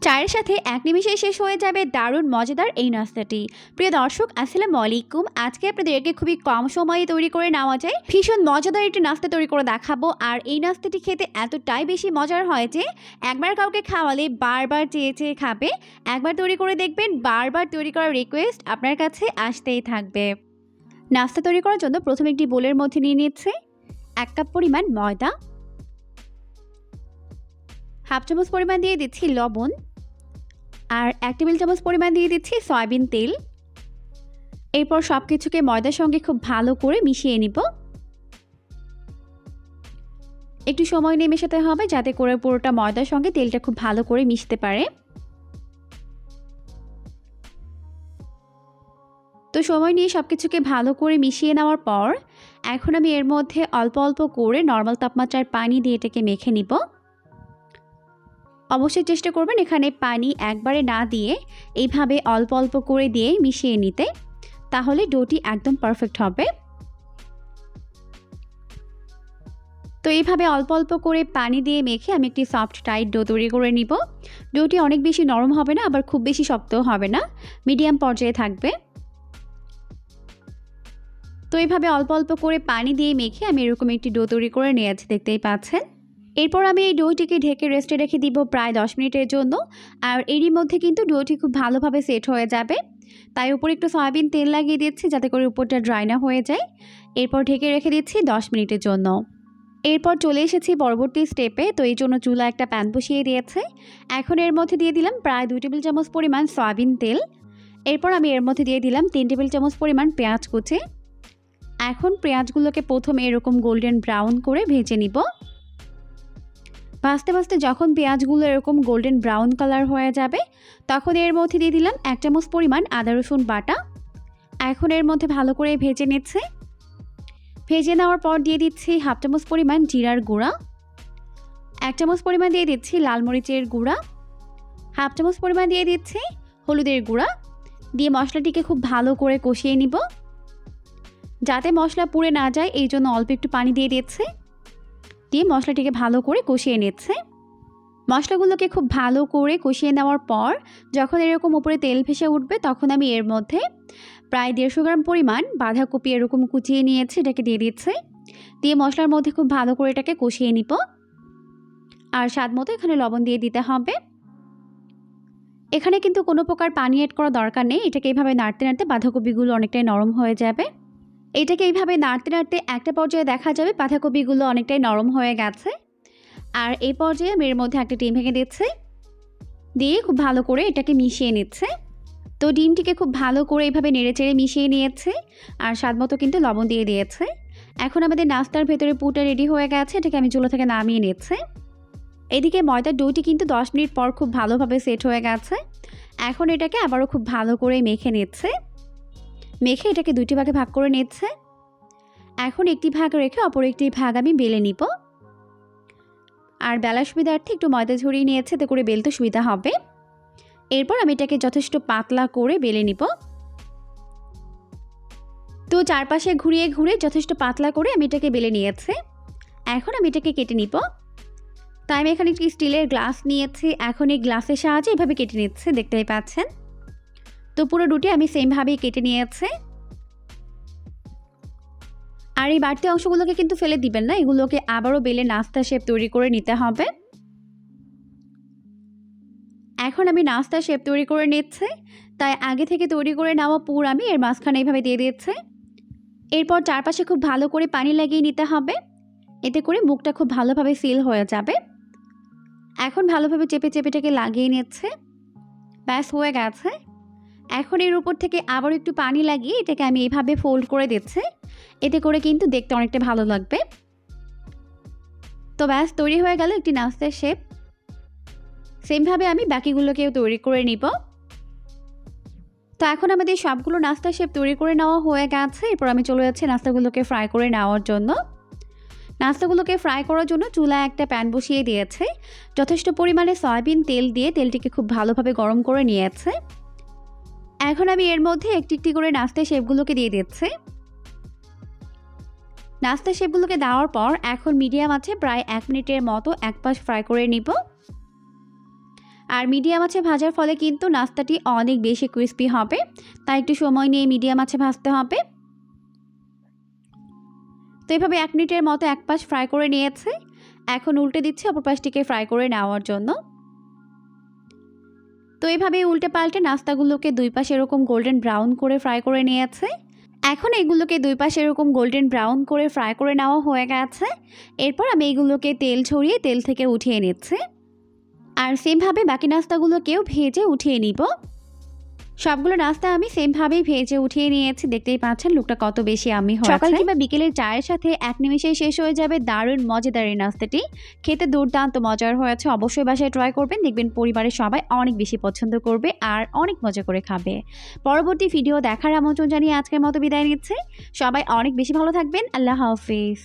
চায়ের সাথে এক নিমেষেই শেষ হয়ে যাবে দারুণ মজাদার এই নাস্তাটি। প্রিয় দর্শক, আসসালামু আলাইকুম। আজকে আপনাদেরকে খুবই কম সময়ে তৈরি করে নেওয়া যায় ভীষণ মজাদার একটি নাস্তা তৈরি করে দেখাবো। আর এই নাস্তাটি খেতে এতটাই বেশি মজার হয় যে একবার কাউকে খাওয়ালে বারবার চেয়ে চেয়ে খাবে। একবার তৈরি করে দেখবেন, বারবার তৈরি করার রিকোয়েস্ট আপনার কাছে আসতেই থাকবে। নাস্তা তৈরি করার জন্য প্রথমে একটি বোলের মধ্যে নিয়ে নিচ্ছে 1 কাপ পরিমাণ ময়দা, হাফ চামচ পরিমাণ দিয়ে দিচ্ছি লবণ, আর 1 টেবিল চামচ পরিমাণ দিয়ে দিচ্ছি সয়াবিন তেল। এরপর সব কিছুকে ময়দার সঙ্গে খুব ভালো করে মিশিয়ে নিব। একটু সময় নিয়ে মেশাতে হবে যাতে করে পুরোটা ময়দার সঙ্গে তেলটা খুব ভালো করে মিশতে পারে। তো সময় নিয়ে সব কিছুকে ভালো করে মিশিয়ে নেওয়ার পর এখন আমি এর মধ্যে অল্প অল্প করে নর্মাল তাপমাত্রার পানি দিয়ে এটাকে মেখে নিব। অবশ্যই চেষ্টা করবেন এখানে পানি একবারে না দিয়ে এইভাবে অল্প অল্প করে দিয়ে মিশিয়ে নিতে, তাহলে ডোটি একদম পারফেক্ট হবে। তো এইভাবে অল্প অল্প করে পানি দিয়ে মেখে আমি একটি সফট টাইট ডো তৈরি করে নিব। ডোটি অনেক বেশি নরম হবে না, আবার খুব বেশি শক্তও হবে না, মিডিয়াম পর্যায়ে থাকবে। তো এইভাবে অল্প অল্প করে পানি দিয়ে মেখে আমি এরকম একটি ডো তৈরি করে নিয়েছি, দেখতেই পাচ্ছেন। এরপর আমি এই ডোটিকে ঢেকে রেস্টে রেখে দিব প্রায় 10 মিনিটের জন্য। আর এরই মধ্যে কিন্তু ডোটি খুব ভালোভাবে সেট হয়ে যাবে, তাই উপরে একটু সয়াবিন তেল লাগিয়ে দিচ্ছি যাতে করে উপরটা ড্রাই না হয়ে যায়। এরপর ঢেকে রেখে দিচ্ছি 10 মিনিটের জন্য। এরপর চলে এসেছি পরবর্তী স্টেপে। তো এই জন্য চুলা একটা প্যান বসিয়ে দিয়েছে। এখন এর মধ্যে দিয়ে দিলাম প্রায় 2 টেবিল চামচ পরিমাণ সয়াবিন তেল। এরপর আমি এর মধ্যে দিয়ে দিলাম 3 টেবিল চামচ পরিমাণ পেঁয়াজ কুচি। এখন পেঁয়াজগুলোকে প্রথমে এরকম গোল্ডেন ব্রাউন করে ভেজে নিব। ভাজতে ভাজতে যখন পেঁয়াজগুলো এরকম গোল্ডেন ব্রাউন কালার হয়ে যাবে তখন এর মধ্যে দিয়ে দিলাম 1 চামচ পরিমাণ আদা রসুন বাটা। এখন এর মধ্যে ভালো করে ভেজে নিচ্ছে। ভেজে নেওয়ার পর দিয়ে দিচ্ছি হাফ চামচ পরিমাণ জিরার গুঁড়া, 1 চামচ পরিমাণ দিয়ে দিচ্ছি লাল মরিচের গুঁড়া, হাফ চামচ পরিমাণ দিয়ে দিচ্ছি হলুদের গুঁড়া। দিয়ে মশলাটিকে খুব ভালো করে কষিয়ে নিব। যাতে মশলা পুড়ে না যায় এই জন্য অল্প একটু পানি দিয়ে দিচ্ছে। দিয়ে মশলাটিকে ভালো করে কষিয়ে নিচ্ছে। মশলাগুলোকে খুব ভালো করে কষিয়ে নেওয়ার পর যখন এরকম উপরে তেল ভেসে উঠবে তখন আমি এর মধ্যে প্রায় 150 গ্রাম পরিমাণ বাঁধাকপি এরকম কুচিয়ে নিয়েছি, এটাকে দিয়ে দিচ্ছে। দিয়ে মশলার মধ্যে খুব ভালো করে এটাকে কষিয়ে নিব। আর স্বাদ মতো এখানে লবণ দিয়ে দিতে হবে। এখানে কিন্তু কোনো প্রকার পানি অ্যাড করা দরকার নেই। এটাকে এইভাবে নাড়তে নাড়তে বাঁধাকপিগুলো অনেকটাই নরম হয়ে যাবে। এটাকে এইভাবে নাড়তে নাড়তে একটা পর্যায়ে দেখা যাবে বাঁধাকপিগুলো অনেকটাই নরম হয়ে গেছে। আর এই পর্যায়ে আমি এর মধ্যে একটা ডিম ভেঙে দিচ্ছি, দিয়ে খুব ভালো করে এটাকে মিশিয়ে নিচ্ছে। তো ডিমটিকে খুব ভালো করে এইভাবে নেড়েচেড়ে মিশিয়ে নিয়েছে আর স্বাদ মতো কিন্তু লবণ দিয়ে দিয়েছে। এখন আমাদের নাস্তার ভেতরে পুরটা রেডি হয়ে গেছে, এটাকে আমি চুলা থেকে নামিয়ে নিচ্ছে। এদিকে ময়দার ডোটি কিন্তু 10 মিনিট পর খুব ভালোভাবে সেট হয়ে গেছে। এখন এটাকে আবারও খুব ভালো করে মেখে নিচ্ছে। মেখে এটাকে 2টি ভাগে ভাগ করে নিচ্ছে। এখন একটি ভাগ রেখে অপর একটি ভাগ আমি বেলে নিব। আর বেলার সুবিধার্থে একটু ময়দা ঝরিয়ে নিয়েছে, এতে করে বেলতে সুবিধা হবে। এরপর আমি এটাকে যথেষ্ট পাতলা করে বেলে নিব। তো চারপাশে ঘুরিয়ে ঘুরে যথেষ্ট পাতলা করে আমি এটাকে বেলে নিয়েছি। এখন আমি এটাকে কেটে নিব। তাই আমি এখানে একটি স্টিলের গ্লাস নিয়েছি। এখন এই গ্লাসের সাহায্যে এভাবে কেটে নিচ্ছে, দেখতেই পাচ্ছেন। তো পুরো রুটি আমি সেমভাবেই কেটে নিয়েছি। আর এই বাড়তি অংশগুলোকে কিন্তু ফেলে দিবেন না, এগুলোকে আবারও বেলে নাস্তা শেপ তৈরি করে নিতে হবে। এখন আমি নাস্তা শেপ তৈরি করে নিচ্ছি, তাই আগে থেকে তৈরি করে নেওয়া পুর আমি এর মাঝখানে এইভাবে দিয়ে দিচ্ছি। এরপর চারপাশে খুব ভালো করে পানি লাগিয়ে নিতে হবে, এতে করে মুখটা খুব ভালোভাবে সিল হয়ে যাবে। এখন ভালোভাবে চেপে চেপেটাকে লাগিয়ে নিচ্ছে। ব্যাস হয়ে গেছে। এখন এর উপর থেকে আবার একটু পানি লাগিয়ে এটাকে আমি এইভাবে ফোল্ড করে দিচ্ছি, এতে করে কিন্তু দেখতে অনেকটা ভালো লাগবে। তো ব্যাস তৈরি হয়ে গেল একটি নাস্তার শেপ। সেমভাবে আমি বাকিগুলোকেও তৈরি করে নিব। তো এখন আমাদের সবগুলো নাস্তার শেপ তৈরি করে নেওয়া হয়ে গেছে। এরপর আমি চলে যাচ্ছি নাস্তাগুলোকে ফ্রাই করে নেওয়ার জন্য। নাস্তাগুলোকে ফ্রাই করার জন্য চুলায় একটা প্যান বসিয়ে দিয়েছে। যথেষ্ট পরিমাণে সয়াবিন তেল দিয়ে তেলটিকে খুব ভালোভাবে গরম করে নিয়েছে। এখন আমি এর মধ্যে একটি একটি করে নাস্তার শেপগুলোকে দিয়ে দিচ্ছি। নাস্তার শেপগুলোকে দেওয়ার পর এখন মিডিয়াম আছে প্রায় 1 মিনিটের মতো এক পাশ ফ্রাই করে নিব। আর মিডিয়াম আঁচে ভাজার ফলে কিন্তু নাস্তাটি অনেক বেশি ক্রিস্পি হবে, তাই একটু সময় নিয়ে মিডিয়াম আঁচে ভাজতে হবে। তো এভাবে 1 মিনিটের মতো এক পাশ ফ্রাই করে নিয়েছে। এখন উল্টে দিচ্ছি অপর পাশটিকে ফ্রাই করে নেওয়ার জন্য। তো এভাবে উল্টে পাল্টে নাস্তাগুলোকে 2 পাশে এরকম গোল্ডেন ব্রাউন করে ফ্রাই করে নিয়েছে। এখন এগুলোকে 2 পাশে এরকম গোল্ডেন ব্রাউন করে ফ্রাই করে নেওয়া হয়ে গেছে। এরপর আমি এগুলোকে তেল ছড়িয়ে তেল থেকে উঠিয়ে নিচ্ছি। আর সেমভাবে বাকি নাস্তাগুলোকেও ভেজে উঠিয়ে নিব। সবগুলো নাস্তা আমি সেমভাবেই ভেজে উঠিয়ে নিয়েছি। দেখতেই পাচ্ছেন লুকটা কত বেশি আমি হয়েছে। সকাল কিংবা বিকেলের চায়ের সাথে এক নিমেষেই শেষ হয়ে যাবে দারুণ মজাদার এই নাস্তাটি। খেতে দুর্দান্ত মজার হয়েছে। অবশ্যই বাসায় ট্রাই করবেন, দেখবেন পরিবারের সবাই অনেক বেশি পছন্দ করবে আর অনেক মজা করে খাবে। পরবর্তী ভিডিও দেখার আমন্ত্রণ জানিয়ে আজকের মতো বিদায় নিচ্ছি। সবাই অনেক বেশি ভালো থাকবেন। আল্লাহ হাফেজ।